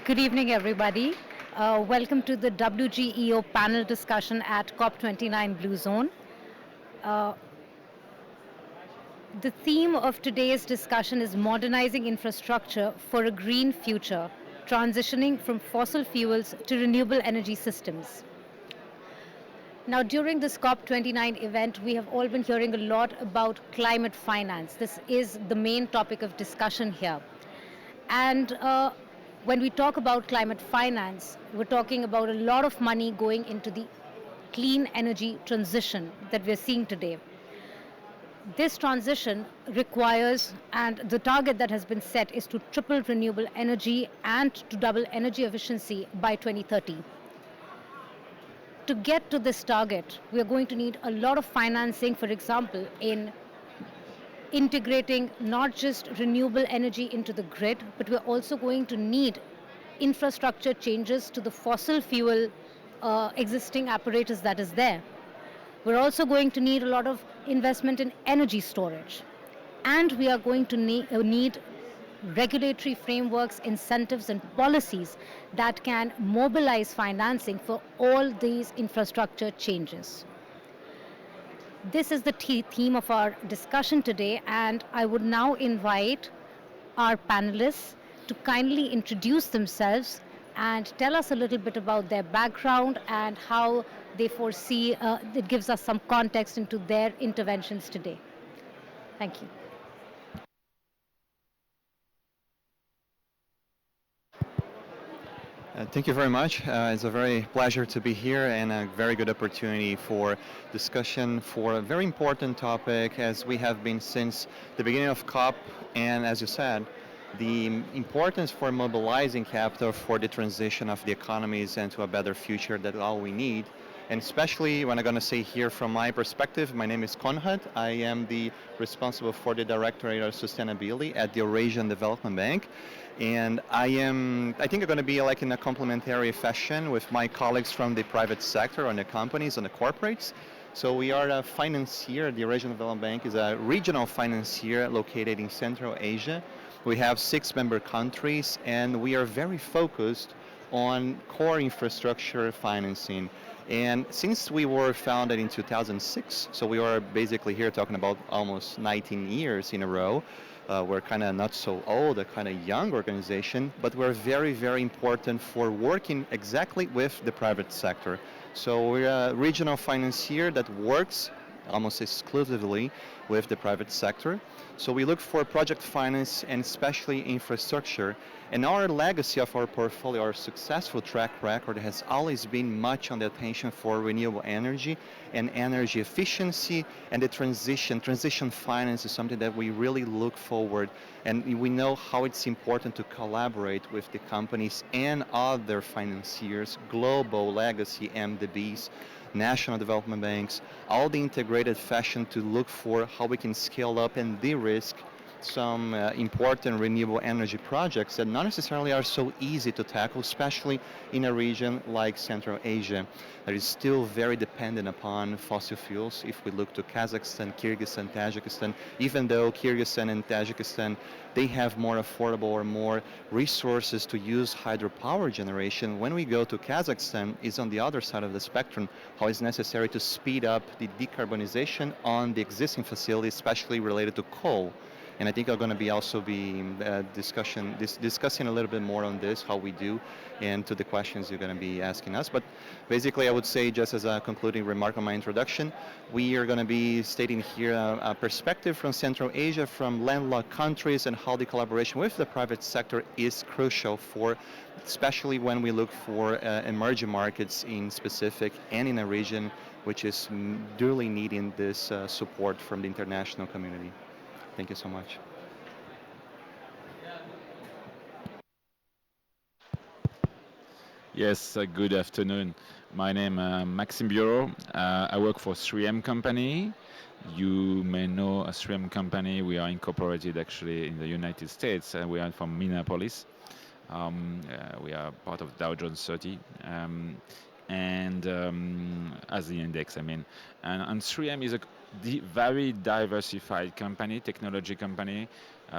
Good evening, everybody. Welcome to the WGEO panel discussion at COP29 Blue Zone. Uh, the theme of today's discussion is modernizing infrastructure for a green future, transitioning from fossil fuels to renewable energy systems. Now, during this COP29 event, we have all been hearing a lot about climate finance. This is the main topic of discussion here. And when we talk about climate finance, we're talking about a lot of money going into the clean energy transition that we're seeing today. This transition requires, and the target that has been set is to triple renewable energy and to double energy efficiency by 2030. To get to this target, we are going to need a lot of financing, for example, in integrating not just renewable energy into the grid, but we're also going to need infrastructure changes to the fossil fuel existing apparatus that is there. We're also going to need a lot of investment in energy storage. And we are going to need regulatory frameworks, incentives, and policies that can mobilize financing for all these infrastructure changes. This is the theme of our discussion today, and I would now invite our panelists to kindly introduce themselves and tell us a little bit about their background and how they foresee it gives us some context into their interventions today. Thank you. Thank you very much. It's a very pleasure to be here and a very good opportunity for discussion for a very important topic as we have been since the beginning of COP. And as you said, the importance for mobilizing capital for the transition of the economies and to a better future that all we need. And especially when I'm going to say here from my perspective, my name is Konrad. I am the responsible for the Directorate of Sustainability at the Eurasian Development Bank. And I think I'm going to be like in a complementary fashion with my colleagues from the private sector on the companies, on the corporates. So we are a financier. The Eurasian Development Bank is a regional financier located in Central Asia. We have 6 member countries, and we are very focused on core infrastructure financing. And since we were founded in 2006, so we are basically here talking about almost 19 years in a row. We're kind of not so old, a kind of young organization, but we're very, very important for working exactly with the private sector. So we're a regional financier that works almost exclusively with the private sector. So we look for project finance and especially infrastructure. And our legacy of our portfolio, our successful track record has always been much on the attention for renewable energy and energy efficiency and the transition. Transition finance is something that we really look forward, and we know how it's important to collaborate with the companies and other financiers, global legacy MDBs, national development banks, all the integrated fashion to look for how we can scale up and de-risk some important renewable energy projects that not necessarily are so easy to tackle, especially in a region like Central Asia that is still very dependent upon fossil fuels. If we look to Kazakhstan, Kyrgyzstan, Tajikistan, even though Kyrgyzstan and Tajikistan, they have more affordable or more resources to use hydropower generation, when we go to Kazakhstan, is on the other side of the spectrum, how it's necessary to speed up the decarbonization on the existing facilities, especially related to coal. And I think I'm going to be also be discussing a little bit more on this, how we do, and to the questions you're going to be asking us. But basically, I would say, just as a concluding remark on my introduction, we are going to be stating here a perspective from Central Asia, from landlocked countries, and how the collaboration with the private sector is crucial for, especially when we look for emerging markets in specific and in a region which is duly needing this support from the international community. Thank you so much. Yes, good afternoon. My name is Maxime Bureau. I work for 3M Company. You may know a 3M Company. We are incorporated actually in the United States. We are from Minneapolis. We are part of Dow Jones 30. And as the index, I mean. And 3M is a very diversified company, technology company.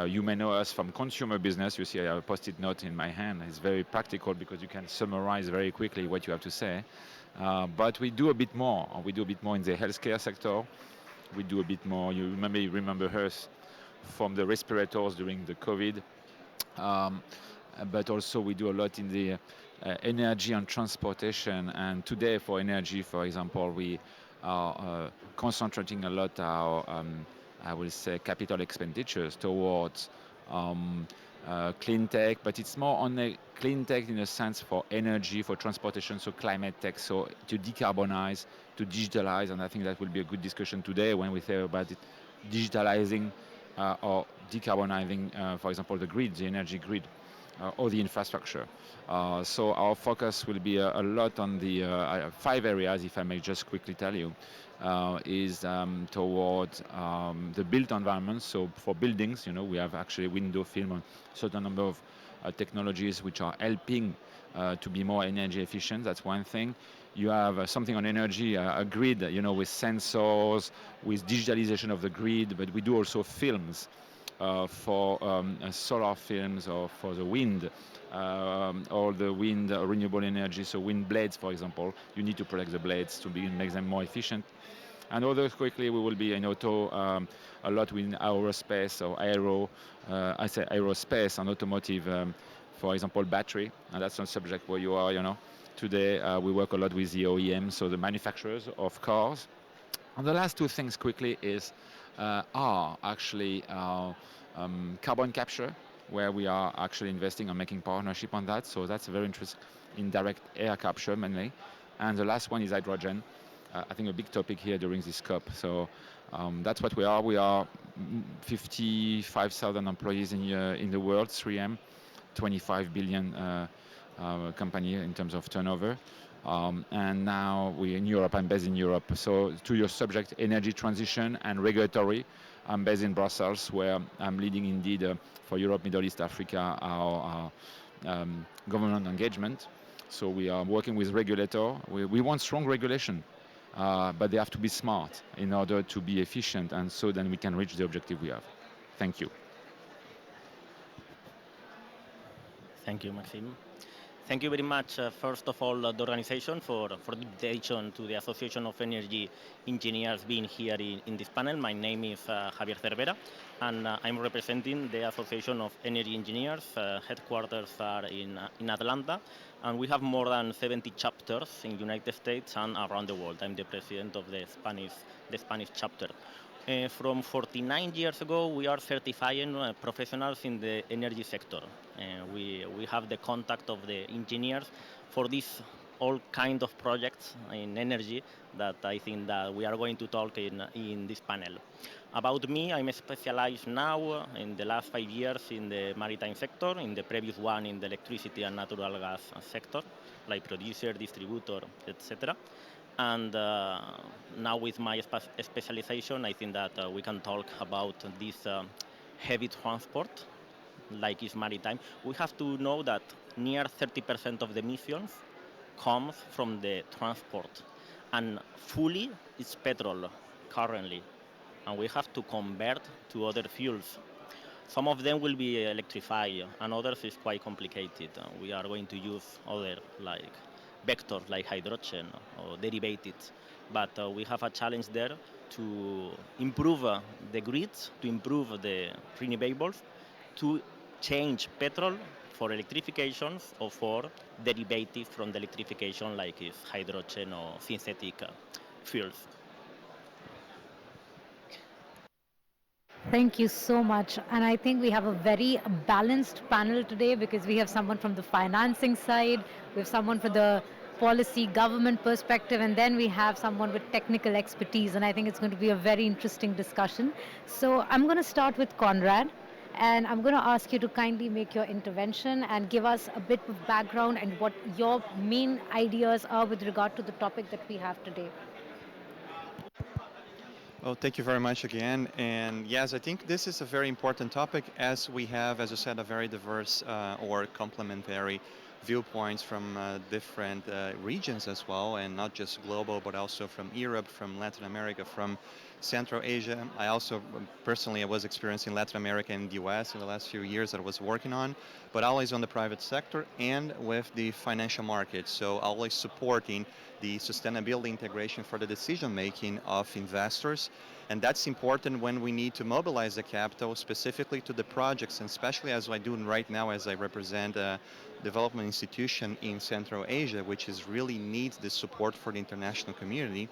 You may know us from consumer business. You see, I have a post-it note in my hand. It's very practical because you can summarize very quickly what you have to say. But we do a bit more. We do a bit more in the healthcare sector. We do a bit more. You maybe remember us from the respirators during the COVID. Um, but also we do a lot in the energy and transportation. And today, for energy, for example, we are concentrating a lot our, I will say, capital expenditures towards um, clean tech, but it's more on the clean tech in a sense for energy, for transportation, so climate tech, so to decarbonize, to digitalize, and I think that will be a good discussion today when we say about it, digitalizing or decarbonizing, for example, the grid, the energy grid, or the infrastructure. So our focus will be a lot on the five areas, if I may just quickly tell you, is towards the built environment. So for buildings, we have actually window film on certain number of technologies which are helping to be more energy efficient. That's one thing. You have something on energy, a grid, with sensors, with digitalization of the grid, but we do also films for solar films or for the wind, or the wind renewable energy. So wind blades, for example, you need to protect the blades to make them more efficient. And others quickly, we will be in auto a lot with aerospace or I say aerospace and automotive, for example, battery. And that's one subject where you are. Today, we work a lot with the OEM, so the manufacturers of cars. And the last two things quickly are actually carbon capture, where we are actually investing and making partnership on that. So that's very interesting in direct air capture mainly. And the last one is hydrogen. I think a big topic here during this COP. So that's what we are. We are 55,000 employees in the world, 3M, 25 billion company in terms of turnover. And now we're in Europe. I'm based in Europe. So to your subject, energy transition and regulatory, I'm based in Brussels, where I'm leading indeed for Europe, Middle East, Africa, our government engagement. So we are working with regulator. We want strong regulation, but they have to be smart in order to be efficient, and so then we can reach the objective we have. Thank you. Thank you, Maxime. Thank you very much, first of all, the organization for the invitation to the Association of Energy Engineers being here in this panel. My name is Javier Cervera, and I'm representing the Association of Energy Engineers. Headquarters are in Atlanta, and we have more than 70 chapters in United States and around the world. I'm the president of the Spanish chapter. From 49 years ago, we are certifying professionals in the energy sector. We have the contact of the engineers for this all kind of projects in energy that I think that we are going to talk in this panel. About me, I'm specialized now in the last 5 years in the maritime sector, in the previous one in the electricity and natural gas sector, like producer, distributor, etc. And now with my specialization, I think that we can talk about this heavy transport, like is maritime. We have to know that near 30% of the emissions comes from the transport, and fully it's petrol currently, and we have to convert to other fuels. Some of them will be electrified, and others is quite complicated. We are going to use other like vectors like hydrogen or derivatives, but we have a challenge there to improve the grids, to improve the renewables, to change petrol for electrifications or for derivatives from the electrification like is hydrogen or synthetic fuels. Thank you so much. And I think we have a very balanced panel today because we have someone from the financing side, we have someone from the policy government perspective, and then we have someone with technical expertise. And I think it's going to be a very interesting discussion. So I'm going to start with Conrad. And I'm going to ask you to kindly make your intervention and give us a bit of background and what your main ideas are with regard to the topic that we have today. Well, thank you very much again. And yes, I think this is a very important topic as we have, as you said, a very diverse or complementary viewpoints from different regions as well, and not just global, but also from Europe, from Latin America, from Central Asia. I also personally I was experiencing Latin America and the US in the last few years that I was working on, but always on the private sector and with the financial markets. So always supporting the sustainability integration for the decision making of investors. And that's important when we need to mobilize the capital specifically to the projects, and especially as I do right now as I represent a development institution in Central Asia, which is really needs the support for the international community.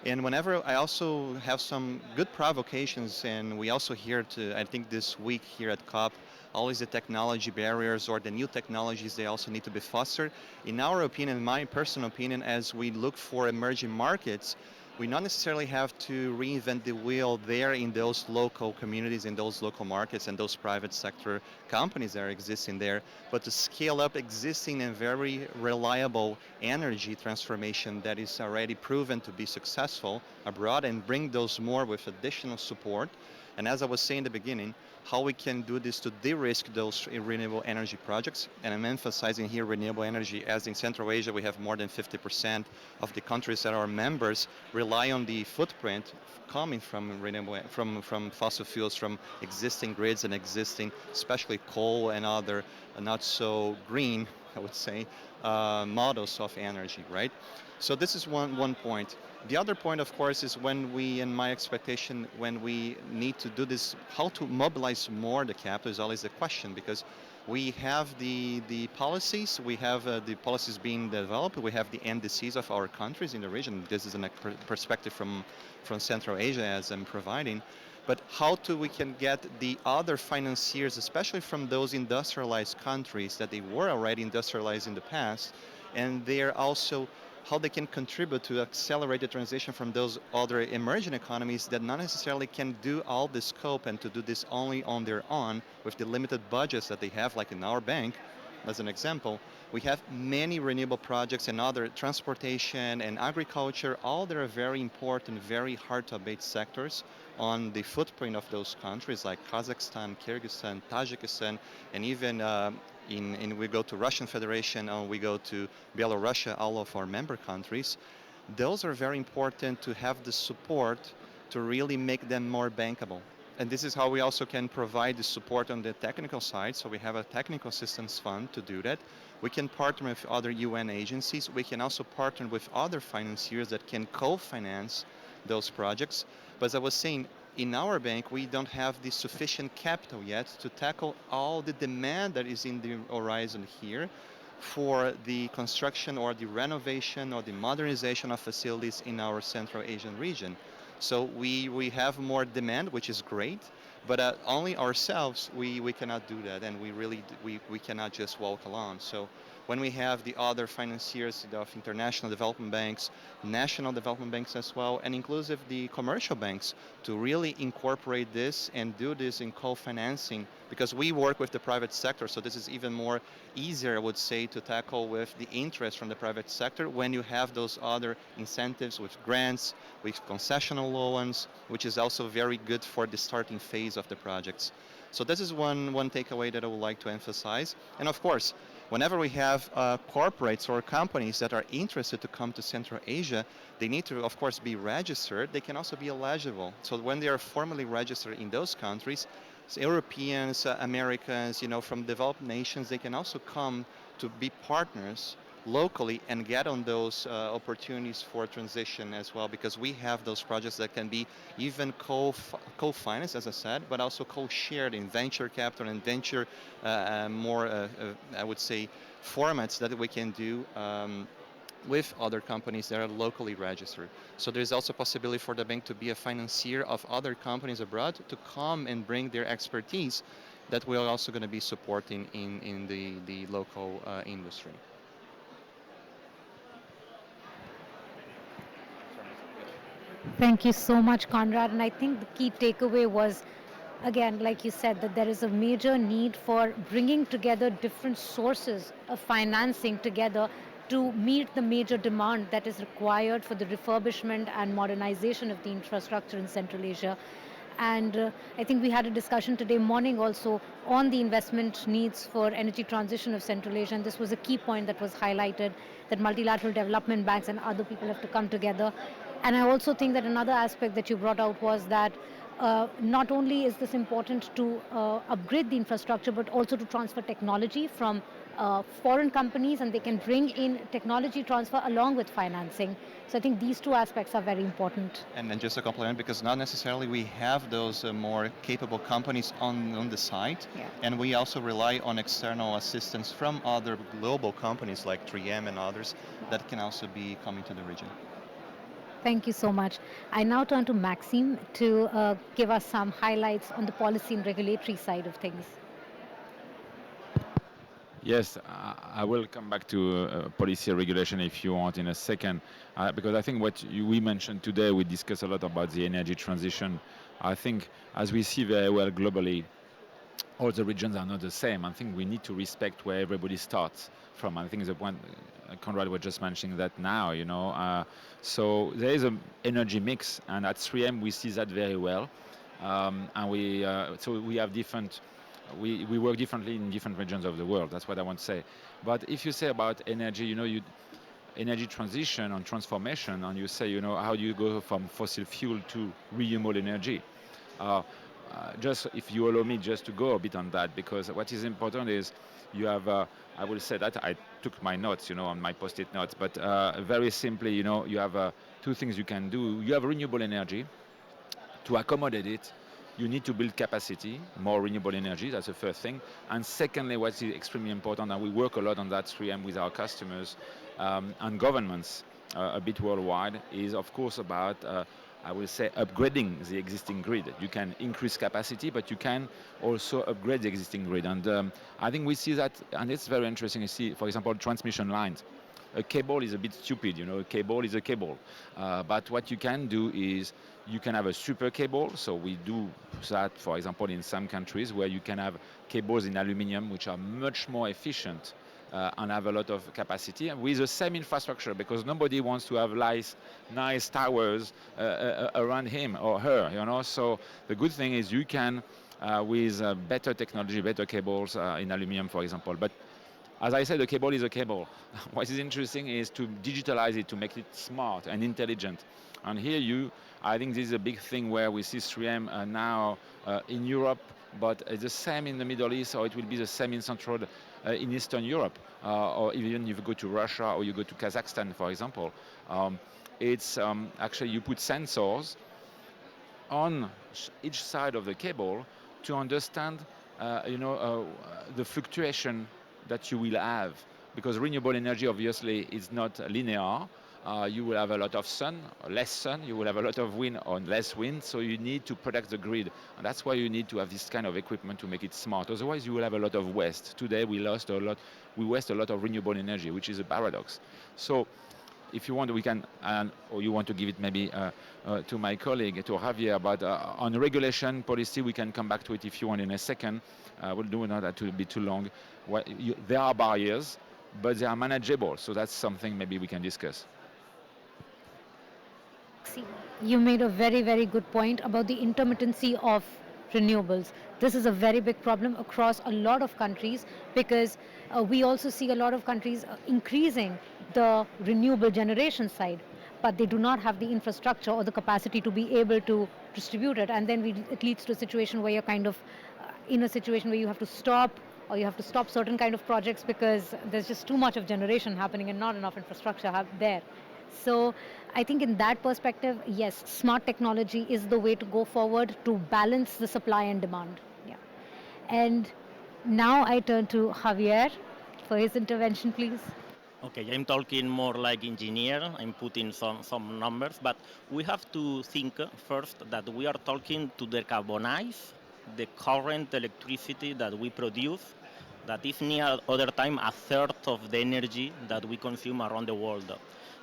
And whenever I also have some good provocations, and we also hear to, I think this week here at COP, always the technology barriers or the new technologies, they also need to be fostered. In our opinion, in my personal opinion, as we look for emerging markets, we not necessarily have to reinvent the wheel there in those local communities, in those local markets, and those private sector companies that are existing there, but to scale up existing and very reliable energy transformation that is already proven to be successful abroad and bring those more with additional support. And as I was saying in the beginning, how we can do this to de-risk those renewable energy projects. And I'm emphasizing here renewable energy as in Central Asia we have more than 50% of the countries that are members rely on the footprint coming from renewable from fossil fuels, from existing grids and existing, especially coal and other not so green, I would say, models of energy, right? So this is one point. The other point, of course, is when we, in my expectation, when we need to do this, how to mobilize more the capital is always the question, because we have the policies, we have the policies being developed, we have the NDCs of our countries in the region. This is a perspective from Central Asia as I'm providing. But how to we can get the other financiers, especially from those industrialized countries that they were already industrialized in the past, and they're also how they can contribute to accelerate the transition from those other emerging economies that not necessarily can do all the scope and to do this only on their own with the limited budgets that they have, like in our bank, as an example. We have many renewable projects and other transportation and agriculture, all that are very important, very hard to abate sectors on the footprint of those countries like Kazakhstan, Kyrgyzstan, Tajikistan, and even in we go to Russian Federation or we go to Belarus, all of our member countries. Those are very important to have the support to really make them more bankable. And this is how we also can provide the support on the technical side. So we have a technical assistance fund to do that. We can partner with other UN agencies. We can also partner with other financiers that can co-finance those projects. But as I was saying, in our bank, we don't have the sufficient capital yet to tackle all the demand that is in the horizon here for the construction or the renovation or the modernization of facilities in our Central Asian region. So we have more demand, which is great, but only ourselves we cannot do that, and we cannot just walk alone. So when we have the other financiers of international development banks, national development banks as well, and inclusive the commercial banks to really incorporate this and do this in co-financing, because we work with the private sector, so this is even more easier, I would say, to tackle with the interest from the private sector when you have those other incentives with grants, with concessional loans, which is also very good for the starting phase of the projects. So this is one takeaway that I would like to emphasize. And of course, whenever we have corporates or companies that are interested to come to Central Asia, they need to, of course, be registered. They can also be eligible. So when they are formally registered in those countries, so Europeans, Americans, from developed nations, they can also come to be partners locally and get on those opportunities for transition as well, because we have those projects that can be even co-financed, as I said, but also co-shared in venture capital and venture more, I would say, formats that we can do with other companies that are locally registered. So there's also a possibility for the bank to be a financier of other companies abroad to come and bring their expertise that we are also going to be supporting in the local industry. Thank you so much, Conrad. And I think the key takeaway was, again, like you said, that there is a major need for bringing together different sources of financing together to meet the major demand that is required for the refurbishment and modernization of the infrastructure in Central Asia. And I think we had a discussion today morning also on the investment needs for energy transition of Central Asia. And this was a key point that was highlighted, that multilateral development banks and other people have to come together. And I also think that another aspect that you brought out was that not only is this important to upgrade the infrastructure, but also to transfer technology from foreign companies, and they can bring in technology transfer along with financing. So I think these two aspects are very important. And then just a compliment, because not necessarily we have those more capable companies on the site, Yeah. and we also rely on external assistance from other global companies like 3M and others that can also be coming to the region. Thank you so much. I now turn to Maxime to give us some highlights on the policy and regulatory side of things. Yes, I will come back to policy regulation if you want in a second, because I think we mentioned today, we discussed a lot about the energy transition. I think, as we see very well globally, all the regions are not the same. I think we need to respect where everybody starts from. I think the point Conrad was just mentioning that now, so there is an energy mix, and at 3M we see that very well, and so we have different. We work differently in different regions of the world. That's what I want to say. But if you say about energy, energy transition and transformation, and you say, how do you go from fossil fuel to renewable energy? Uh, just if you allow me just to go a bit on that, because what is important is you have, I will say that I took my notes, on my post-it notes, but very simply, you have two things you can do. You have renewable energy. To accommodate it, you need to build capacity, more renewable energy, that's the first thing. And secondly, what is extremely important, and we work a lot on that 3M with our customers and governments a bit worldwide, is of course about, I will say, upgrading the existing grid. You can increase capacity, but you can also upgrade the existing grid. And I think we see that, and it's very interesting to see, for example, transmission lines. A cable is a bit stupid, a cable is a cable. But what you can do is you can have a super cable. So we do that, for example, in some countries where you can have cables in aluminum, which are much more efficient and have a lot of capacity with the same infrastructure, because nobody wants to have nice towers around him or her, So the good thing is you can, with better technology, better cables in aluminum, for example. But as I said, a cable is a cable. What is interesting is to digitalize it, to make it smart and intelligent. And here I think this is a big thing where we see 3M now in Europe, but it's the same in the Middle East, or it will be the same in in Eastern Europe, or even if you go to Russia or you go to Kazakhstan, for example. It's actually you put sensors on each side of the cable to understand, the fluctuation that you will have, because renewable energy obviously is not linear. You will have a lot of sun, or less sun. You will have a lot of wind or less wind. So you need to protect the grid, and that's why you need to have this kind of equipment to make it smart. Otherwise, you will have a lot of waste. Today, we waste a lot of renewable energy, which is a paradox. So if you want, we can, or you want to give it maybe to my colleague, to Javier, but on regulation policy, we can come back to it if you want in a second. We'll do not that to be too long. There are barriers, but they are manageable, so that's something maybe we can discuss. See, you made a very, very good point about the intermittency of renewables. This is a very big problem across a lot of countries, because we also see a lot of countries increasing the renewable generation side, but they do not have the infrastructure or the capacity to be able to distribute it. And then it leads to a situation where you're kind of in a situation where you have to stop, or you have to stop certain kind of projects because there's just too much of generation happening and not enough infrastructure there. So I think in that perspective, yes, smart technology is the way to go forward to balance the supply and demand. Yeah. And now I turn to Javier for his intervention, please. Okay, I'm talking more like engineer. I'm putting some numbers, but we have to think first that we are talking to decarbonize the current electricity that we produce, that is near other time a third of the energy that we consume around the world.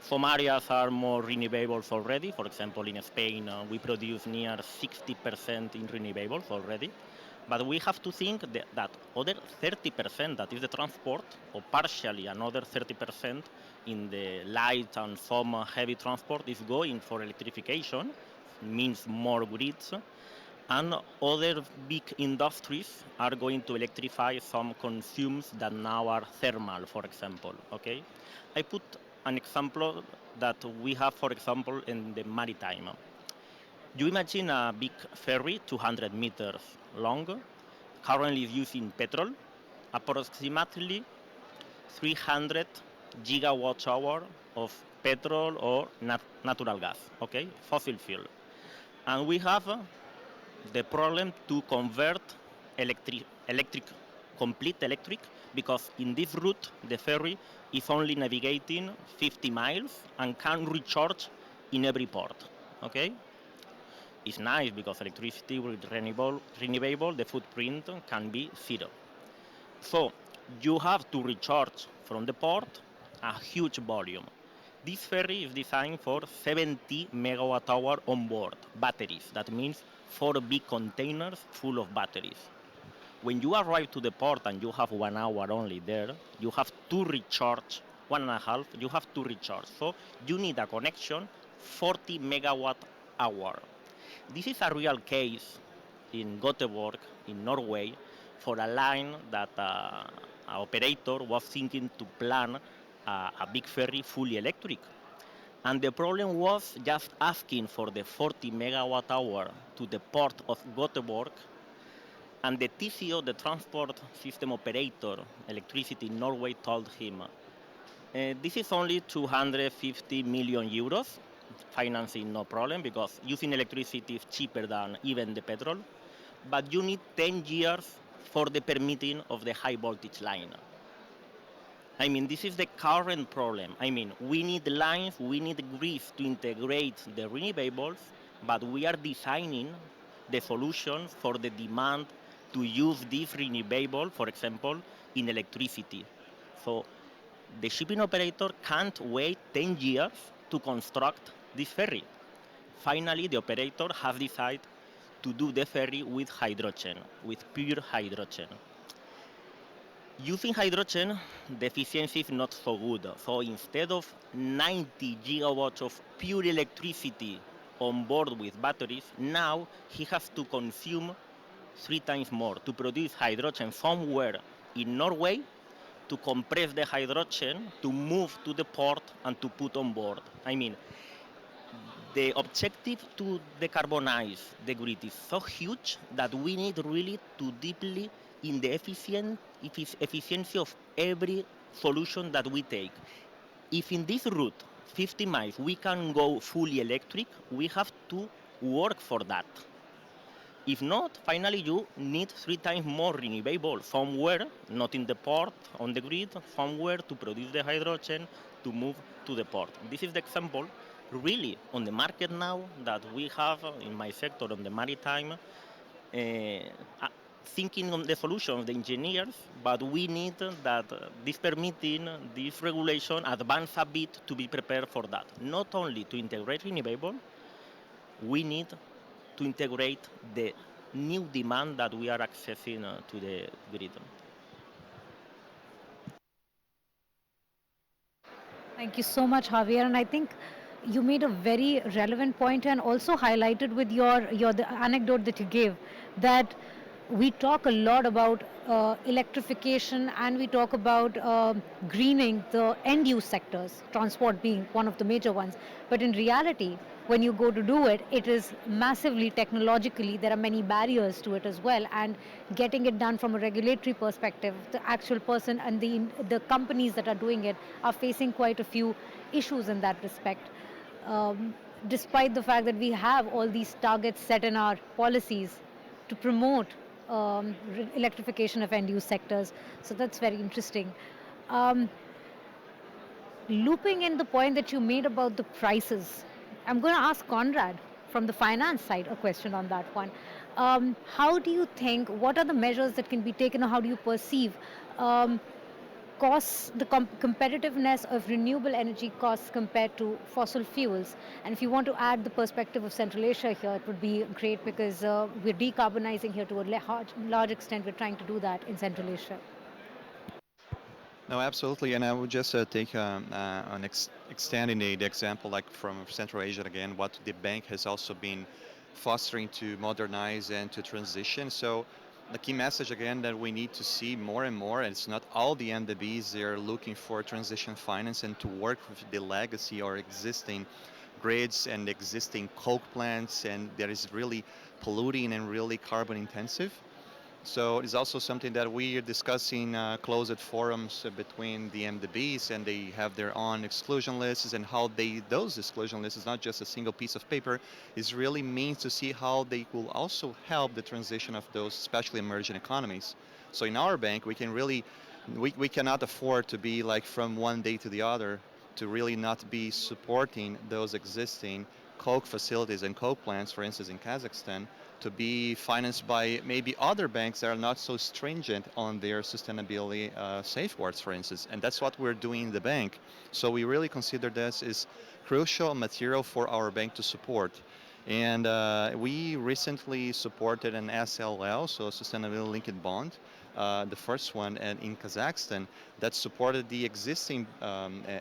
Some areas are more renewables already. For example, in Spain, we produce near 60% in renewables already. But we have to think that other 30%, that is the transport, or partially another 30% in the light and some heavy transport, is going for electrification, means more grids. And other big industries are going to electrify some consumes that now are thermal, for example. Okay, I put an example that we have, for example, in the maritime. You imagine a big ferry, 200 meters long, currently is using petrol, approximately 300 gigawatt hour of petrol or natural gas, okay, fossil fuel. And we have the problem to convert electric, complete electric, because in this route the ferry is only navigating 50 miles and can recharge in every port. Okay, it's nice because electricity with renewable, the footprint can be zero. So you have to recharge from the port a huge volume. This ferry is designed for 70 megawatt hour on board batteries. That means four big containers full of batteries. When you arrive to the port and you have 1 hour only there, you have to recharge 1.5. You have to recharge. So you need a connection 40 megawatt hour. This is a real case in Göteborg, in Norway, for a line that an operator was thinking to plan a big ferry fully electric. And the problem was just asking for the 40 megawatt hour to the port of Göteborg, and the TCO, the transport system operator, electricity in Norway, told him, this is only 250 million euros, financing no problem because using electricity is cheaper than even the petrol, but you need 10 years for the permitting of the high voltage line. I mean, this is the current problem. I mean, we need lines, we need grids to integrate the renewables, but we are designing the solution for the demand to use this renewable, for example, in electricity. So the shipping operator can't wait 10 years to construct this ferry. Finally, the operator has decided to do the ferry with hydrogen, with pure hydrogen. Using hydrogen, the efficiency is not so good. So instead of 90 gigawatts of pure electricity on board with batteries, now he has to consume 3 times more to produce hydrogen somewhere in Norway, to compress the hydrogen, to move to the port, and to put on board. I mean, the objective to decarbonize the grid is so huge that we need really to deeply in the efficiency of every solution that we take. If in this route, 50 miles, we can go fully electric, we have to work for that. If not, finally you need 3 times more renewable somewhere, not in the port, on the grid, somewhere to produce the hydrogen to move to the port. This is the example really on the market now that we have in my sector on the maritime, thinking on the solutions, the engineers, but we need that this permitting, this regulation advance a bit to be prepared for that. Not only to integrate renewable, we need to integrate the new demand that we are accessing to the grid. Thank you so much, Javier. And I think you made a very relevant point and also highlighted with your the anecdote that you gave that we talk a lot about electrification and we talk about greening the end use sectors, transport being one of the major ones. But in reality, when you go to do it, it is massively technologically, there are many barriers to it as well. And getting it done from a regulatory perspective, the actual person and the companies that are doing it are facing quite a few issues in that respect. Despite the fact that we have all these targets set in our policies to promote electrification of end use sectors. So that's very interesting. Um, Looping in the point that you made about the prices, I'm going to ask Conrad from the finance side a question on that one. How do you think, what are the measures that can be taken, or how do you perceive um, costs, the competitiveness of renewable energy costs compared to fossil fuels? And if you want to add the perspective of Central Asia here, it would be great because we're decarbonizing here to a large extent. We're trying to do that in Central Asia. No, absolutely, and I would just take extending the example like from Central Asia again. What the bank has also been fostering to modernize and to transition. So the key message again that we need to see more and more, and it's not all the MDBs, they're looking for transition finance and to work with the legacy or existing grids and existing coke plants, and that is really polluting and really carbon intensive. So it's also something that we are discussing closed forums between the MDBs, and they have their own exclusion lists, and how those exclusion lists is not just a single piece of paper, is really means to see how they will also help the transition of those, especially emerging economies. So in our bank, we cannot afford to be like from one day to the other, to really not be supporting those existing coke facilities and coke plants, for instance, in Kazakhstan, to be financed by maybe other banks that are not so stringent on their sustainability safeguards, for instance. And that's what we're doing in the bank. So we really consider this is crucial material for our bank to support. And we recently supported an SLL, so a sustainability linked bond, the first one, and in Kazakhstan, that supported the existing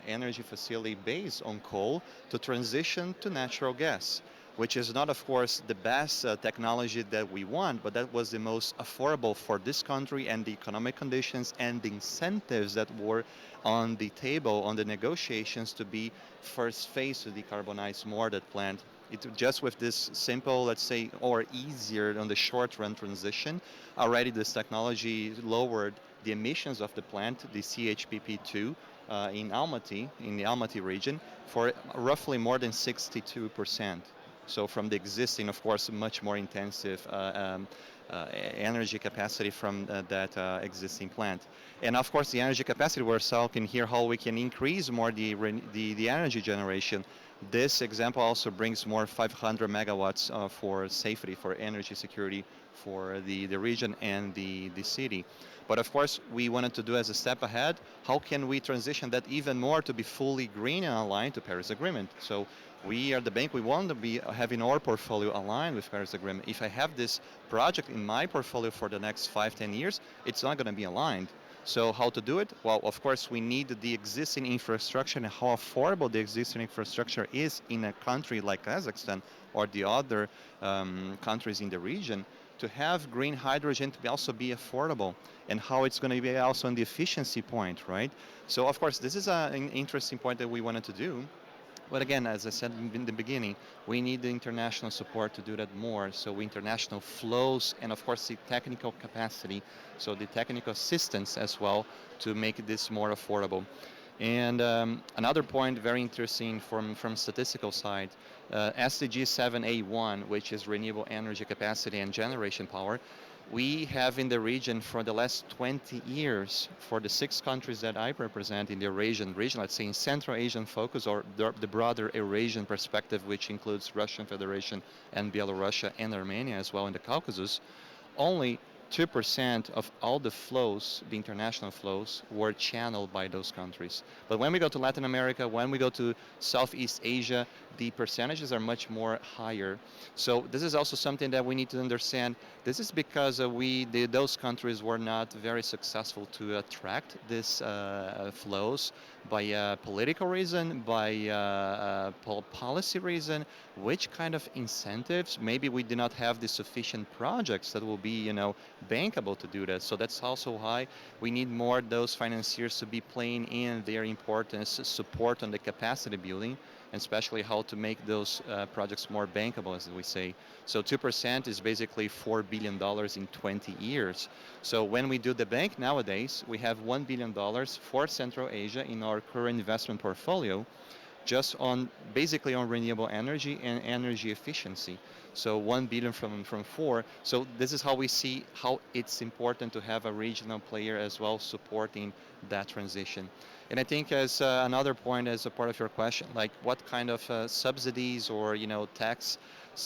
energy facility based on coal to transition to natural gas, which is not, of course, the best technology that we want, but that was the most affordable for this country and the economic conditions and the incentives that were on the table on the negotiations to be first phase to decarbonize more that plant. It just with this simple, let's say, or easier on the short run transition, already this technology lowered the emissions of the plant, the CHPP2, in Almaty, in the Almaty region, for roughly more than 62%. So from the existing, of course, much more intensive energy capacity from that existing plant. And of course, the energy capacity, we're talking here how we can increase more the energy generation. This example also brings more 500 megawatts for safety, for energy security for the region and the city. But of course, we wanted to do as a step ahead, how can we transition that even more to be fully green and aligned to Paris Agreement? So we are the bank, we want to be having our portfolio aligned with Paris Agreement. If I have this project in my portfolio for the next 5, 10 years, it's not going to be aligned. So how to do it? Well, of course, we need the existing infrastructure and how affordable the existing infrastructure is in a country like Kazakhstan or the other countries in the region, to have green hydrogen to also be affordable, and how it's going to be also on the efficiency point, right? So of course, this is an interesting point that we wanted to do. But again, as I said in the beginning, we need the international support to do that more. So international flows and of course the technical capacity, so the technical assistance as well to make this more affordable. And another point, very interesting from statistical side, SDG 7A1, which is renewable energy capacity and generation power, we have in the region for the last 20 years, for the 6 countries that I represent in the Eurasian region, let's say in Central Asian focus or the broader Eurasian perspective, which includes Russian Federation and Belarus and Armenia as well in the Caucasus, only 2% of all the flows, the international flows, were channeled by those countries. But when we go to Latin America, when we go to Southeast Asia, the percentages are much more higher. So this is also something that we need to understand. This is because those countries were not very successful to attract these flows by political reason, by policy reason, which kind of incentives. Maybe we do not have the sufficient projects that will be, bankable to do that. So that's also why we need more those financiers to be playing in their importance, support on the capacity building, and especially how to make those projects more bankable, as we say. So 2% is basically $4 billion in 20 years. So when we do the bank nowadays, we have $1 billion for Central Asia in our current investment portfolio, just on basically on renewable energy and energy efficiency. So 1 billion from 4. So this is how we see how it's important to have a regional player as well supporting that transition. And I think as another point, as a part of your question, like what kind of subsidies or tax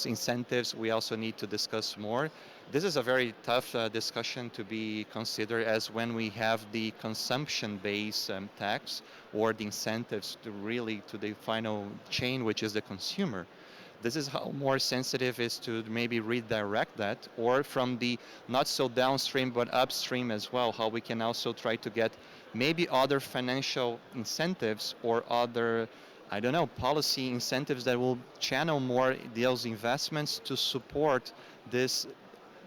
incentives we also need to discuss more. This is a very tough discussion to be considered, as when we have the consumption-based tax or the incentives to the final chain, which is the consumer. This is how more sensitive is to maybe redirect that, or from the not so downstream but upstream as well, how we can also try to get maybe other financial incentives or other I don't know, policy incentives that will channel more those investments to support this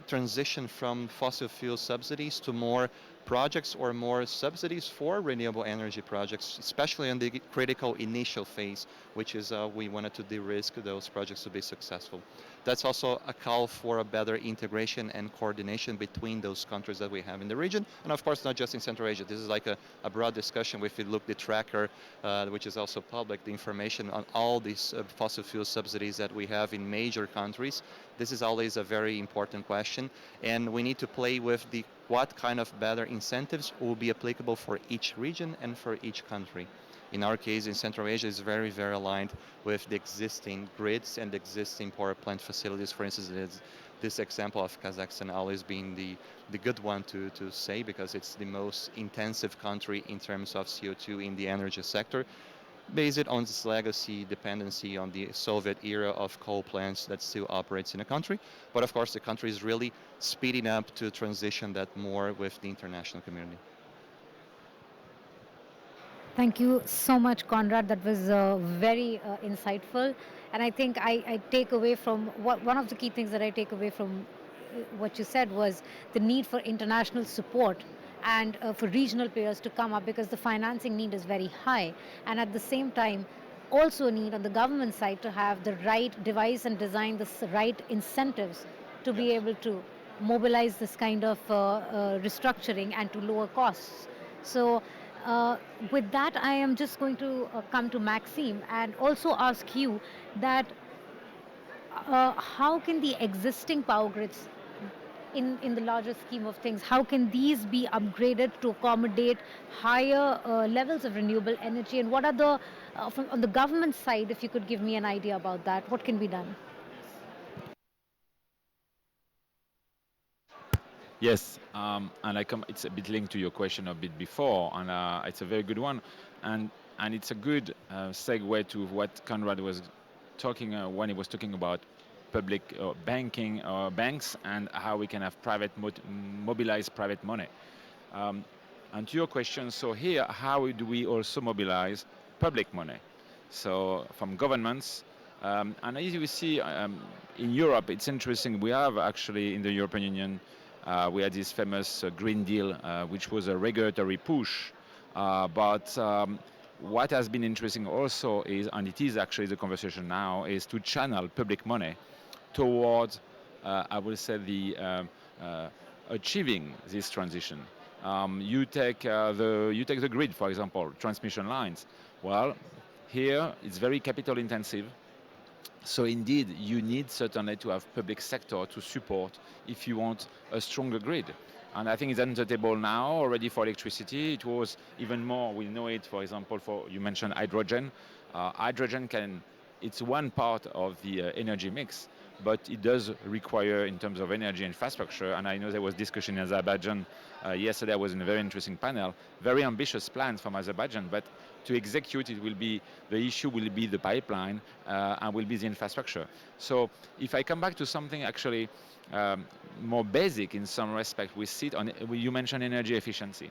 transition from fossil fuel subsidies to more projects or more subsidies for renewable energy projects, especially in the critical initial phase, which is we wanted to de-risk those projects to be successful. That's also a call for a better integration and coordination between those countries that we have in the region, and of course not just in Central Asia. This is like a broad discussion. If you look the tracker, which is also public, the information on all these fossil fuel subsidies that we have in major countries, this is always a very important question, and we need to play with the what kind of better incentives will be applicable for each region and for each country. In our case, in Central Asia, is very, very aligned with the existing grids and existing power plant facilities. For instance, this example of Kazakhstan always being the good one to say because it's the most intensive country in terms of CO2 in the energy sector, based on its legacy dependency on the Soviet era of coal plants that still operates in the country. But of course, the country is really speeding up to transition that more with the international community. Thank you so much, Conrad. That was very insightful. And I think I take away from one of the key things that I take away from what you said was the need for international support and for regional players to come up because the financing need is very high. And at the same time, also a need on the government side to have the right device and design the right incentives to be able to mobilize this kind of restructuring and to lower costs. So, uh, with that, I am just going to come to Maxime and also ask you that how can the existing power grids in the larger scheme of things, how can these be upgraded to accommodate higher levels of renewable energy? And what are the, on the government side, if you could give me an idea about that, what can be done? Yes, and it's a bit linked to your question a bit before, and it's a very good one, and it's a good segue to what Conrad was talking when he was talking about public banking banks and how we can have mobilize private money. Um, and to your question, so here, how do we also mobilize public money? So from governments, and as you see in Europe, it's interesting. We have actually in the European Union, we had this famous Green Deal, which was a regulatory push. But what has been interesting also is, and it is actually the conversation now, is to channel public money towards, I will say, the achieving this transition. You take the grid, for example, transmission lines. Well, here it's very capital intensive. So indeed, you need certainly to have public sector to support if you want a stronger grid. And I think it's on the table now already for electricity. It was even more. We know it, for example, for you mentioned hydrogen. Hydrogen it's one part of the energy mix, but it does require in terms of energy infrastructure. And I know there was discussion in Azerbaijan yesterday. I was in a very interesting panel. Very ambitious plans from Azerbaijan, but to execute it will be the issue will be the pipeline and will be the infrastructure. So if I come back to something actually more basic in some respect, we sit on. You mentioned energy efficiency.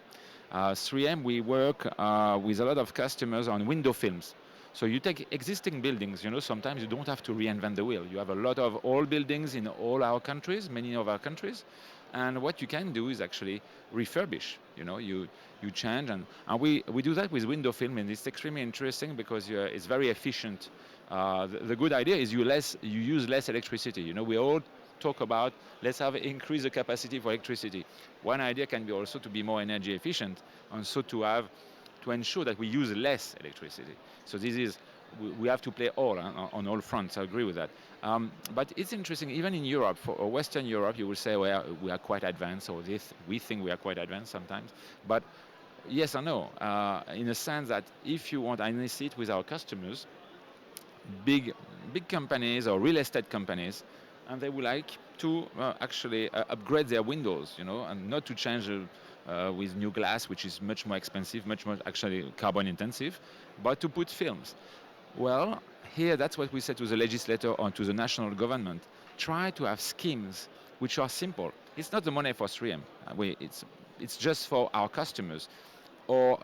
3M, we work with a lot of customers on window films. So you take existing buildings, sometimes you don't have to reinvent the wheel. You have a lot of old buildings in all our countries, many of our countries, and what you can do is actually refurbish. You change, and we do that with window film, and it's extremely interesting because it's very efficient. The good idea is you use less electricity. We all talk about let's have increase the capacity for electricity. One idea can be also to be more energy efficient, and so to ensure that we use less electricity. So we have to play on all fronts. I agree with that. But it's interesting, even in Europe, for Western Europe, you will say we are quite advanced, or we think we are quite advanced sometimes. But yes or no, in a sense that if you want, I see it with our customers, big big companies or real estate companies, and they would like to actually upgrade their windows, and not to change with new glass, which is much more expensive, much more actually carbon intensive, but to put films. Well, here that's what we said to the legislator or to the national government. Try to have schemes which are simple. It's not the money for 3M. It's just for our customers. or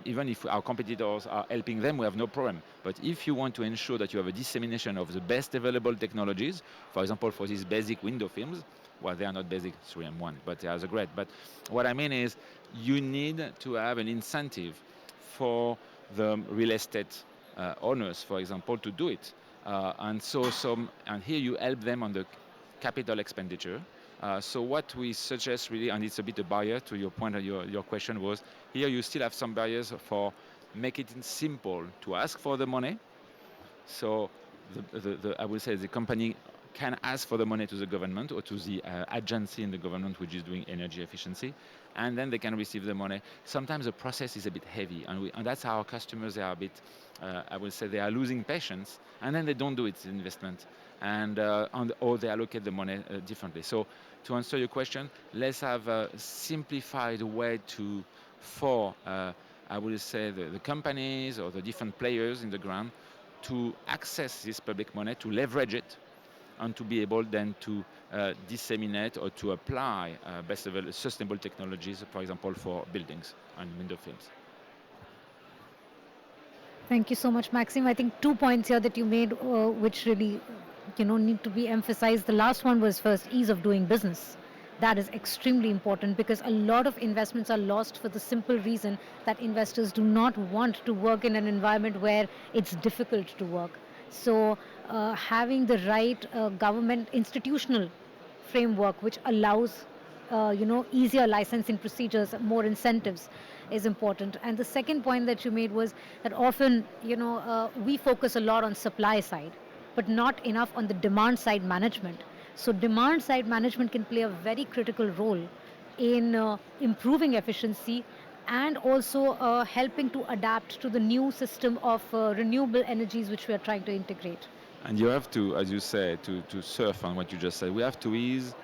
even if our competitors are helping them, we have no problem. But if you want to ensure that you have a dissemination of the best available technologies, for example, for these basic window films, well, they are not basic 3M1, but they are the great. But what I mean is you need to have an incentive for the real estate owners, for example, to do it. And here you help them on the capital expenditure. So what we suggest really, and it's a bit a barrier to your point, your question was, here you still have some barriers for make it simple to ask for the money. So I would say the company can ask for the money to the government or to the agency in the government which is doing energy efficiency, and then they can receive the money. Sometimes the process is a bit heavy, and that's how our customers are a bit, I would say, they are losing patience, and then they don't do its investment, or they allocate the money differently. So to answer your question, let's have a simplified way for I would say the companies or the different players in the ground to access this public money, to leverage it, and to be able then to disseminate or to apply best available sustainable technologies, for example, for buildings and window films. Thank you so much, Maxime. I think 2 points here that you made, which really, need to be emphasized. The last one was first ease of doing business. That is extremely important because a lot of investments are lost for the simple reason that investors do not want to work in an environment where it's difficult to work. So, having the right government institutional framework which allows easier licensing procedures, more incentives is important. And the second point that you made was that often we focus a lot on supply side but not enough on the demand side management. So demand side management can play a very critical role in improving efficiency and also helping to adapt to the new system of renewable energies which we are trying to integrate. And you have to, as you say, to surf on what you just said. We have to ease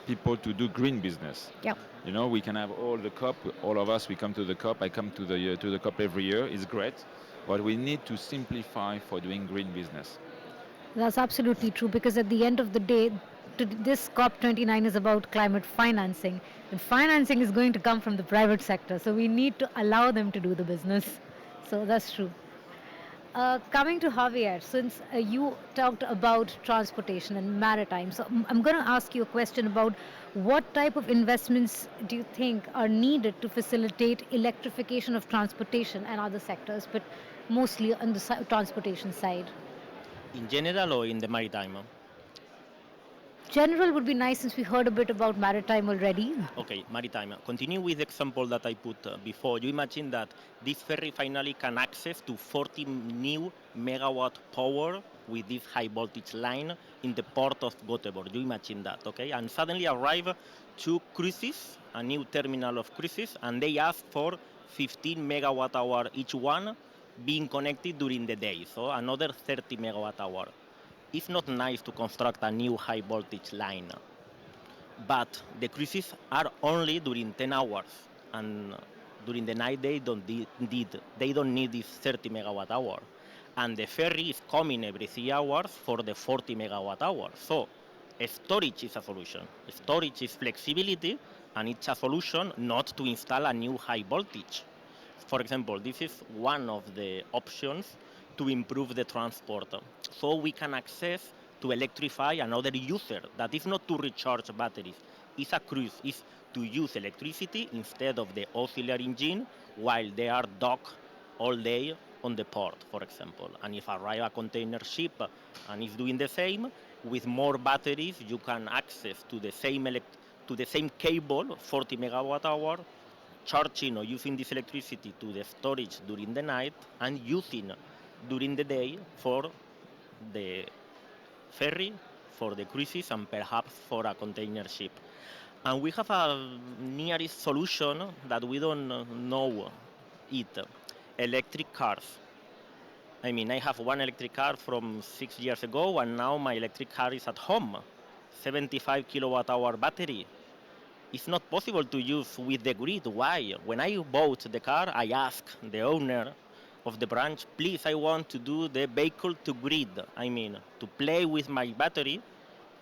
people to do green business. Yeah. We can have all the COP, all of us, we come to the COP. I come to the COP every year. It's great. But we need to simplify for doing green business. That's absolutely true because at the end of the day, this COP29 is about climate financing. And financing is going to come from the private sector. So we need to allow them to do the business. So that's true. Coming to Javier, since you talked about transportation and maritime, so I'm going to ask you a question about what type of investments do you think are needed to facilitate electrification of transportation and other sectors, but mostly on the transportation side? In general or in the maritime? General would be nice since we heard a bit about maritime already. Okay, maritime. Continue with the example that I put before. You imagine that this ferry finally can access to 40 new megawatt power with this high voltage line in the port of Göteborg. You imagine that, okay? And suddenly arrive two cruises, a new terminal of cruises, and they ask for 15 megawatt hour each one being connected during the day. So another 30 megawatt hour. It's not nice to construct a new high voltage line, but the cruises are only during 10 hours, and during the night they don't need this 30 megawatt hour, and the ferry is coming every 3 hours for the 40 megawatt hour. So storage is a solution. Storage is flexibility, and it's a solution not to install a new high voltage. For example, this is one of the options to improve the transport. So we can access to electrify another user that is not to recharge batteries. It's a cruise. It's to use electricity instead of the auxiliary engine while they are docked all day on the port, for example. And if arrive a container ship and is doing the same, with more batteries, you can access to the same cable, 40 megawatt hour, charging or using this electricity to the storage during the night and using during the day for the ferry, for the cruises, and perhaps for a container ship. And we have a nearest solution that we don't know it, electric cars. I mean, I have one electric car from 6 years ago, and now my electric car is at home. 75 kilowatt hour battery. It's not possible to use with the grid. Why? When I bought the car, I asked the owner of the branch, please, I want to do the vehicle to grid. I mean, to play with my battery,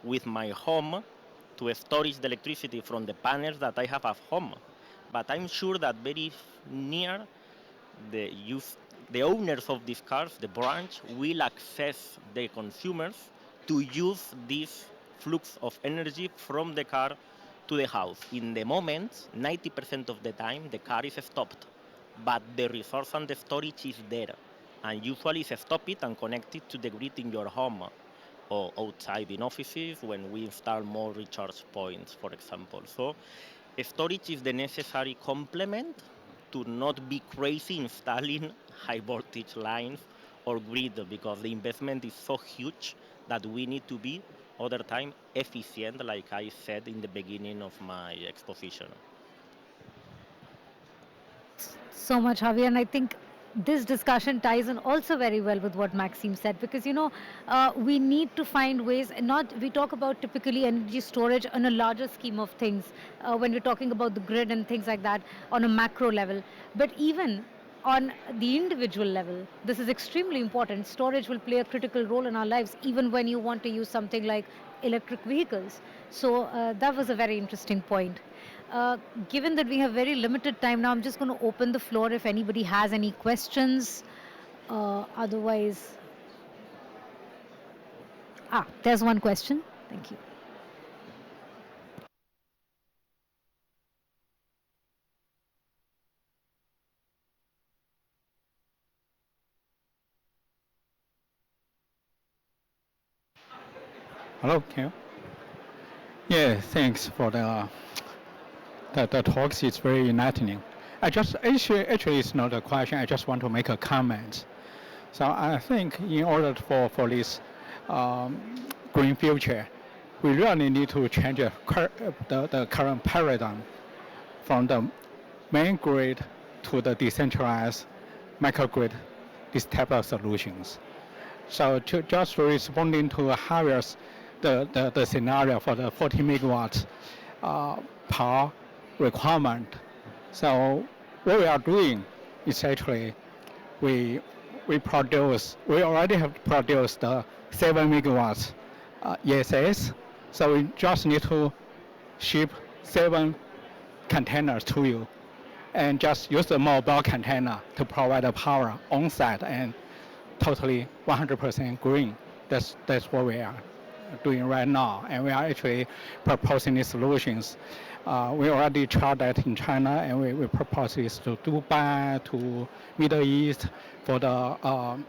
with my home, to storage the electricity from the panels that I have at home. but I'm sure that very near the use the owners of these cars, the branch, will access the consumers to use this flux of energy from the car to the house. In the moment, 90% of the time, the car is stopped, but the resource and the storage is there. And usually it's stop it and connect it to the grid in your home or outside in offices when we install more recharge points, for example. So storage is the necessary complement to not be crazy installing high voltage lines or grid because the investment is so huge that we need to be other time efficient, like I said in the beginning of my exposition. So much, Javier. And I think this discussion ties in also very well with what Maxime said because we need to find ways. And not we talk about typically energy storage on a larger scheme of things when we're talking about the grid and things like that on a macro level, but even on the individual level, this is extremely important. Storage will play a critical role in our lives, even when you want to use something like electric vehicles. So that was a very interesting point. Uh, Given that we have very limited time now, I'm just going to open the floor if anybody has any questions. Otherwise, there's one question. Thank you. Hello, Kim. Yeah, thanks for the talks. It's very enlightening. I just actually it's not a question. I just want to make a comment. So I think in order for this um, green future, we really need to change the current paradigm from the main grid to the decentralized microgrid, this type of solutions. So just responding to Javier's the scenario for the 40 megawatts uh, power requirement. So what we are doing is actually we we already have produced 7 megawatts ESS. So we just need to ship 7 containers to you and just use the mobile container to provide the power on site and totally 100% green. That's what we are doing right now, and we are actually proposing these solutions. We already tried that in China, and we propose this to Dubai, to Middle East for the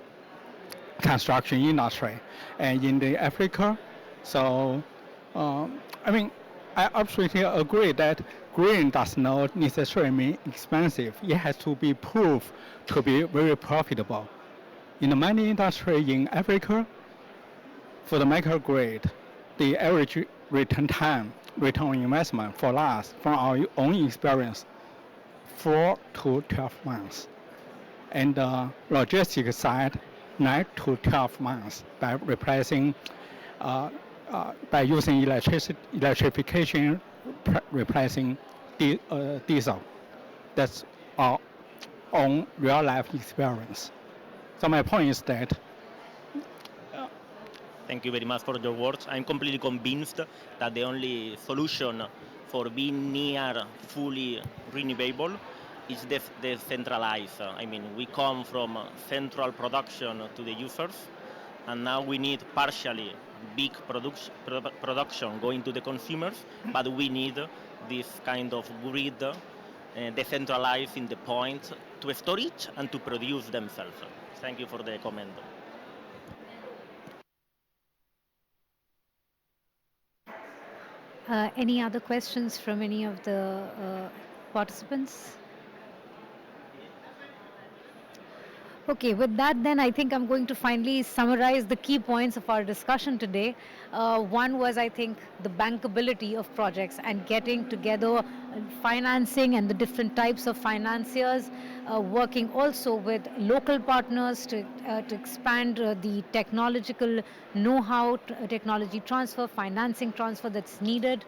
construction industry, and in the Africa. So, I mean, I absolutely agree that green does not necessarily mean expensive. It has to be proved to be very profitable. In the mining industry in Africa, for the microgrid, the average return on investment for us, from our own experience, 4 to 12 months. And the logistics side, 9 to 12 months by replacing, by using electrification, replacing diesel. That's our own real life experience. So my point is that Thank you very much for your words. I'm completely convinced that the only solution for being near fully renewable is decentralized. I mean, we come from central production to the users, and now we need partially big production going to the consumers, but we need this kind of grid decentralized in the point to storage and to produce themselves. Thank you for the comment. Any other questions from any of the participants? Okay, with that, then I think I'm going to finally summarize the key points of our discussion today. One was, I think, the bankability of projects and getting together financing and the different types of financiers, working also with local partners to expand the technological know-how, technology transfer, financing transfer that's needed.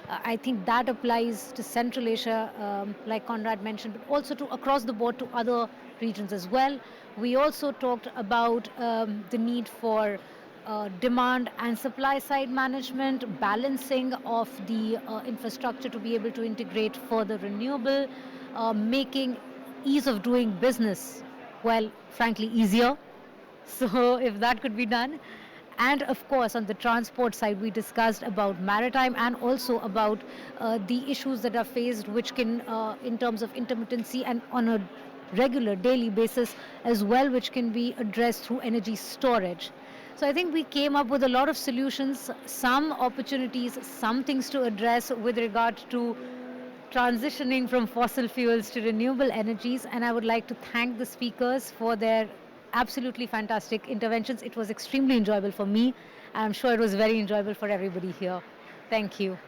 I think that applies to Central Asia, like Conrad mentioned, but also to across the board to other regions as well. We also talked about the need for demand and supply side management, balancing of the infrastructure to be able to integrate further renewable, making ease of doing business, well, frankly, easier. So if that could be done. And of course, on the transport side, we discussed about maritime and also about the issues that are faced, which can, in terms of intermittency and on a regular daily basis as well, which can be addressed through energy storage. So I think we came up with a lot of solutions, some opportunities, some things to address with regard to transitioning from fossil fuels to renewable energies. And I would like to thank the speakers for their absolutely fantastic interventions. It was extremely enjoyable for me, and I'm sure it was very enjoyable for everybody here. Thank you.